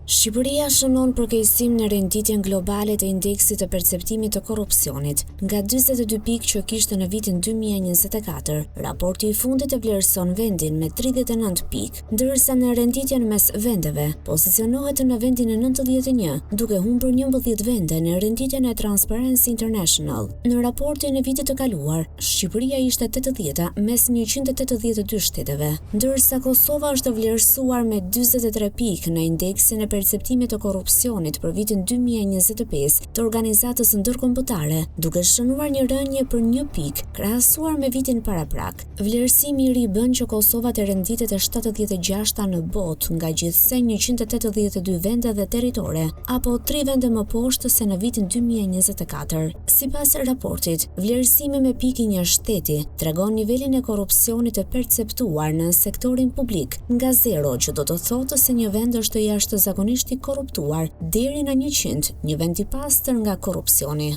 Shqipëria shënon përkeqësim në renditjen globale të indeksit të perceptimit të korrupsionit, nga 42 pikë që kishte në vitin 2024. Raporti i fundit e vlerëson vendin me 39 pikë, ndërsa në renditjen mes vendeve pozicionohet në vendin e 91, duke humbur 11 vende në renditjen e Transparency International. Në raportin e vitit të kaluar, Shqipëria ishte 80 mes 182 shteteve, ndërsa Kosova është vlerësuar me 43 pikë në indeksin e perceptimit të korrupsionit për vitin 2025 të organizatës ndërkombëtare, duke shënuar një rënje për 1 pikë krahasuar me vitin paraprak. Vlerësimi i ri bën që Kosova të renditet e 76 në botë nga gjithsej 182 vende dhe territore, apo 3 vende më poshtë se në vitin 2024. Sipas raportit, vlerësimi me pikë një shteti tregon nivelin e korrupsionit të perceptuar në sektorin publik, nga 0, që do të thotë se një vend është jashtëzakonisht i korruptuar, deri në 100, një vend i pastër nga korrupsioni.